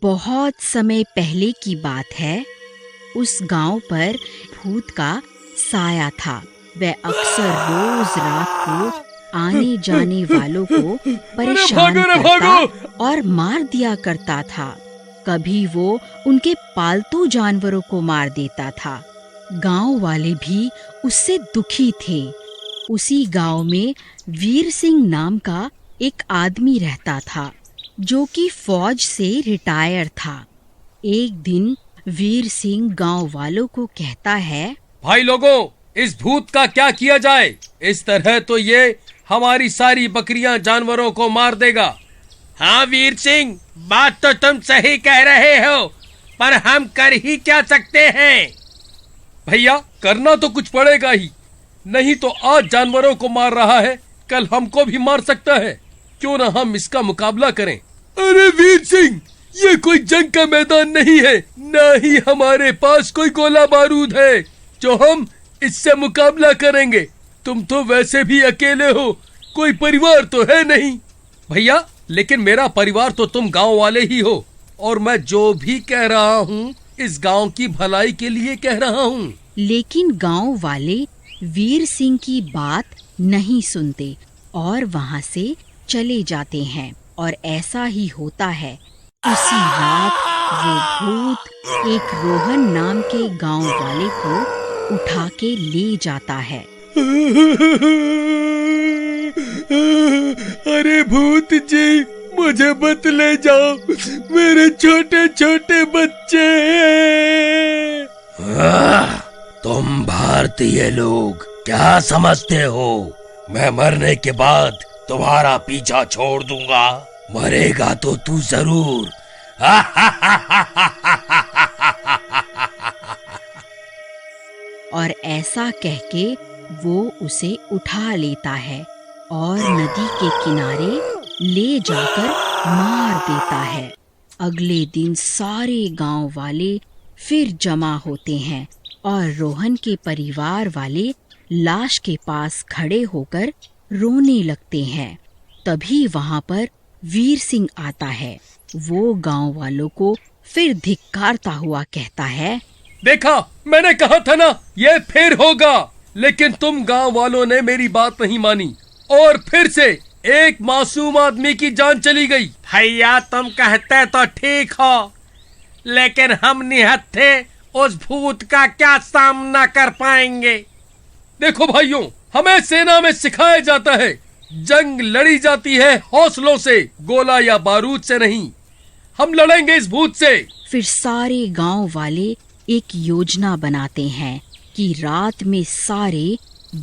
बहुत समय पहले की बात है। उस गांव पर भूत का साया था। वह अक्सर रोज रात को आने जाने वालों को परेशान करता और मार दिया करता था। कभी वो उनके पालतू जानवरों को मार देता था। गांव वाले भी उससे दुखी थे। उसी गांव में वीर सिंह नाम का एक आदमी रहता था, जो कि फौज से रिटायर था। एक दिन वीर सिंह गांव वालों को कहता है, भाई लोगों, इस भूत का क्या किया जाए? इस तरह तो ये हमारी सारी बकरियां जानवरों को मार देगा। हाँ वीर सिंह, बात तो तुम सही कह रहे हो, पर हम कर ही क्या सकते हैं? भैया, करना तो कुछ पड़ेगा ही। नहीं तो आज जानवरों को मार रहा है, कल हमको भी मार सकता है। क्यों ना हम इसका मुकाबला करें? अरे वीर सिंह, ये कोई जंग का मैदान नहीं है, न ही हमारे पास कोई गोला बारूद है जो हम इससे मुकाबला करेंगे। तुम तो वैसे भी अकेले हो, कोई परिवार तो है नहीं। भैया, लेकिन मेरा परिवार तो तुम गांव वाले ही हो, और मैं जो भी कह रहा हूँ इस गांव की भलाई के लिए कह रहा हूँ। लेकिन गांव वाले वीर सिंह की बात नहीं सुनते और वहाँ से चले जाते हैं। और ऐसा ही होता है। उसी रात वो भूत एक रोहन नाम के गांव वाले को उठा के ले जाता है। अरे भूत जी, मुझे मत ले जाओ, मेरे छोटे छोटे बच्चे हैं। तुम भारतीय लोग क्या समझते हो? मैं मरने के बाद तुम्हारा पीछा छोड़ दूंगा। मरेगा तो तू जरूर। और ऐसा कह के वो उसे उठा लेता है और नदी के किनारे ले जाकर मार देता है। अगले दिन सारे गांव वाले फिर जमा होते हैं और रोहन के परिवार वाले लाश के पास खड़े होकर रोने लगते हैं। तभी वहां पर वीर सिंह आता है। वो गांव वालों को फिर धिक्कारता हुआ कहता है, देखा, मैंने कहा था ना, ये फिर होगा। लेकिन तुम गांव वालों ने मेरी बात नहीं मानी और फिर से एक मासूम आदमी की जान चली गई। भैया, तुम कहते तो ठीक हो, लेकिन हम निहत्थे उस भूत का क्या सामना कर पाएंगे? देखो भाइयों, हमें सेना में सिखाया जाता है, जंग लड़ी जाती है हौसलों से, गोला या बारूद से नहीं। हम लड़ेंगे इस भूत से। फिर सारे गांव वाले एक योजना बनाते हैं कि रात में सारे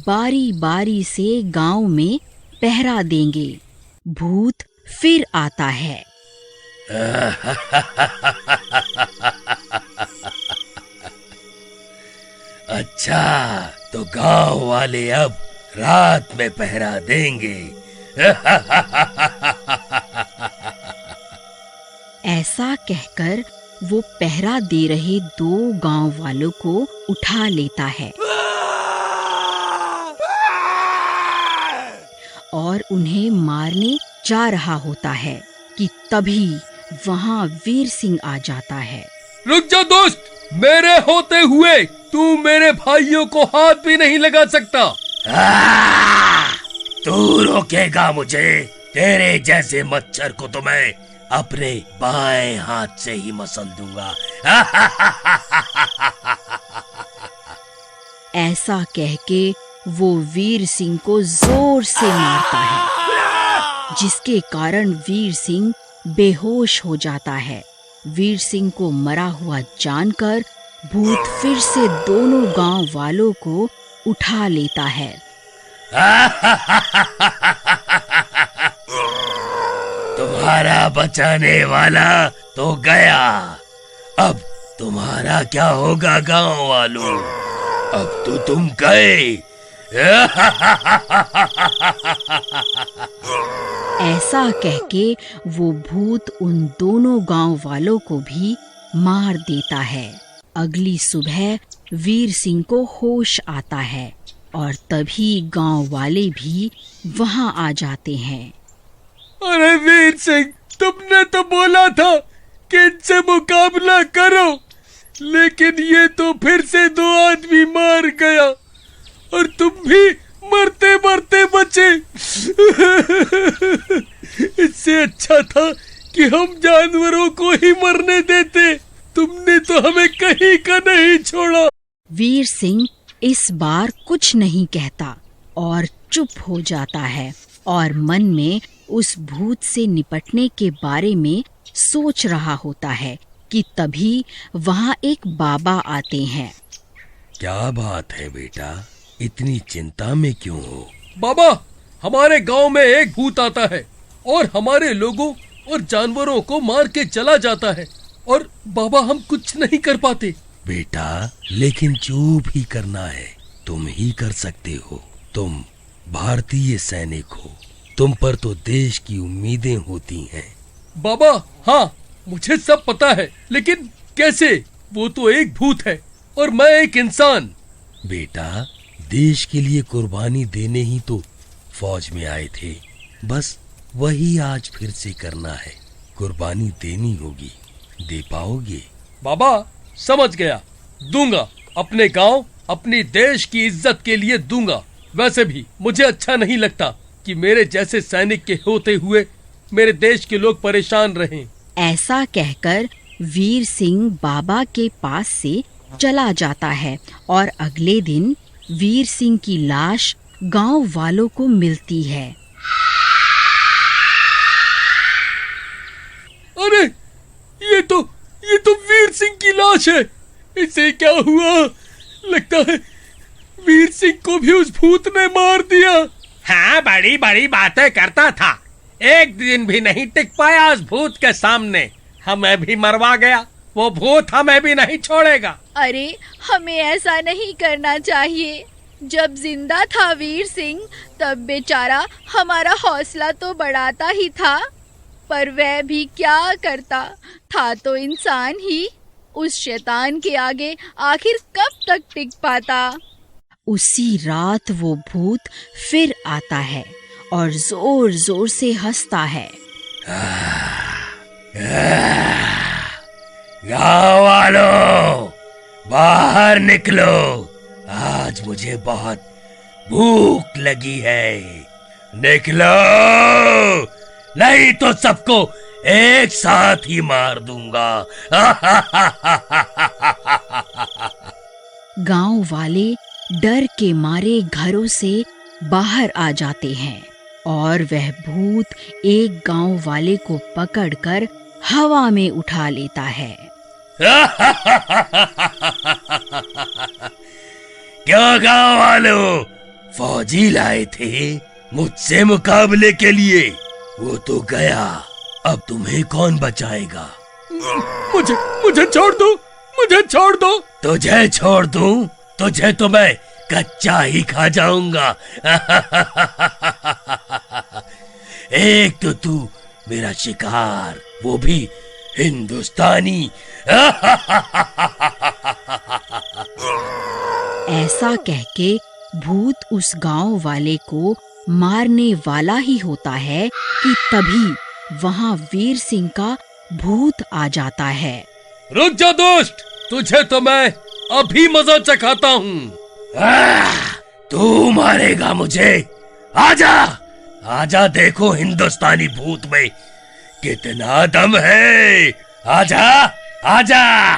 बारी बारी से गांव में पहरा देंगे। भूत फिर आता है। अच्छा, तो गांव वाले अब रात में पहरा देंगे। ऐसा कहकर वो पहरा दे रहे दो गांव वालों को उठा लेता है और उन्हें मारने जा रहा होता है कि तभी वहाँ वीर सिंह आ जाता है। रुक जा दोस्त, मेरे होते हुए तू मेरे भाइयों को हाथ भी नहीं लगा सकता। तू रोकेगा मुझे? तेरे जैसे मच्छर को तो मैं अपने बाएं हाथ से ही मसल दूंगा। ऐसा कह के वो वीर सिंह को जोर से मारता है, जिसके कारण वीर सिंह बेहोश हो जाता है। वीर सिंह को मरा हुआ जानकर भूत फिर से दोनों गांव वालों को उठा लेता है। तुम्हारा बचाने वाला तो गया, अब तुम्हारा क्या होगा गांव वालों? अब तो तुम गए। ऐसा कह के वो भूत उन दोनों गांव वालों को भी मार देता है। अगली सुबह वीर सिंह को होश आता है और तभी गांव वाले भी वहां आ जाते हैं। अरे वीर सिंह, तुमने तो बोला था कि इनसे मुकाबला करो, लेकिन ये तो फिर से 2 आदमी मार गया और तुम भी मरते मरते बचे। इससे अच्छा था कि हम जानवरों को ही मरने देते। तुमने तो हमें कहीं का नहीं छोड़ा। वीर सिंह इस बार कुछ नहीं कहता और चुप हो जाता है और मन में उस भूत से निपटने के बारे में सोच रहा होता है कि तभी वहाँ एक बाबा आते हैं। क्या बात है बेटा, इतनी चिंता में क्यों हो? बाबा, हमारे गांव में एक भूत आता है और हमारे लोगों और जानवरों को मार के चला जाता है और बाबा हम कुछ नहीं कर पाते। बेटा, लेकिन जो भी करना है तुम ही कर सकते हो। तुम भारतीय सैनिक हो, तुम पर तो देश की उम्मीदें होती हैं। बाबा, हाँ मुझे सब पता है, लेकिन कैसे? वो तो एक भूत है और मैं एक इंसान। बेटा, देश के लिए कुर्बानी देने ही तो फौज में आए थे। बस वही आज फिर से करना है। कुर्बानी देनी होगी। दे पाओगे? बाबा समझ गया, दूंगा। अपने गांव, अपनी देश की इज्जत के लिए दूंगा। वैसे भी मुझे अच्छा नहीं लगता कि मेरे जैसे सैनिक के होते हुए मेरे देश के लोग परेशान रहें। ऐसा कहकर वीर सिंह बाबा के पास से चला जाता है और अगले दिन वीर सिंह की लाश गांव वालों को मिलती है। अरे ये तो वीर सिंह की लाश है। इसे क्या हुआ? लगता है वीर सिंह को भी उस भूत ने मार दिया। हाँ, बड़ी बड़ी बातें करता था, एक दिन भी नहीं टिक पाया उस भूत के सामने। हमें भी मरवा गया, वो भूत हमें भी नहीं छोड़ेगा। अरे हमें ऐसा नहीं करना चाहिए। जब जिंदा था वीर सिंह तब बेचारा हमारा हौसला तो बढ़ाता ही था, पर वह भी क्या करता था, तो इंसान ही। उस शैतान के आगे आखिर कब तक टिक पाता। उसी रात वो भूत फिर आता है और जोर जोर से हंसता है। गाँव वालों, बाहर निकलो, आज मुझे बहुत भूख लगी है। निकलो, नहीं तो सबको एक साथ ही मार दूंगा। गांव वाले डर के मारे घरों से बाहर आ जाते हैं और वह भूत एक गांव वाले को पकड़कर हवा में उठा लेता है। क्यों गांव वालों, फौजी लाए थे मुझसे मुकाबले के लिए? वो तो गया, अब तुम्हें कौन बचाएगा? मुझे छोड़ दो, मुझे छोड़ दो। तुझे छोड़ दूं? तुझे तो मैं कच्चा ही खा जाऊंगा। एक तो तू मेरा शिकार, वो भी हिंदुस्तानी। ऐसा कहके भूत उस गांव वाले को मारने वाला ही होता है कि तभी वहां वीर सिंह का भूत आ जाता है। रुक जा दोस्त, तुझे तो मैं अभी मजा चखाता हूँ। तू मारेगा मुझे? आजा, आजा, देखो हिंदुस्तानी भूत में कितना दम है। आजा, आजा।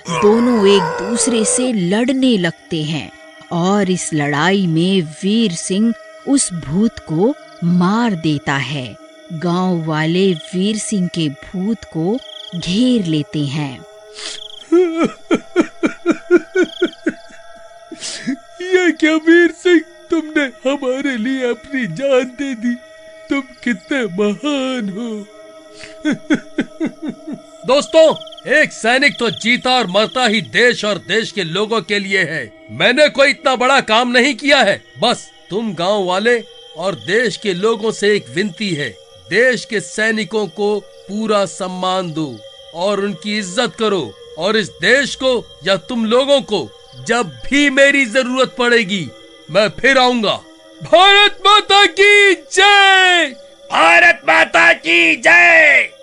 दोनों एक दूसरे से लड़ने लगते हैं और इस लड़ाई में वीर सिंह उस भूत को मार देता है। गांव वाले वीर सिंह के भूत को घेर लेते हैं। ये क्या वीर सिंह, तुमने हमारे लिए अपनी जान दे दी। तुम कितने महान हो। दोस्तों, एक सैनिक तो जीता और मरता ही देश और देश के लोगों के लिए है। मैंने कोई इतना बड़ा काम नहीं किया है। बस तुम गांव वाले और देश के लोगों से एक विनती है, देश के सैनिकों को पूरा सम्मान दो और उनकी इज्जत करो, और इस देश को या तुम लोगों को जब भी मेरी जरूरत पड़ेगी मैं फिर आऊंगा। भारत माता की जय। भारत माता माता की जय।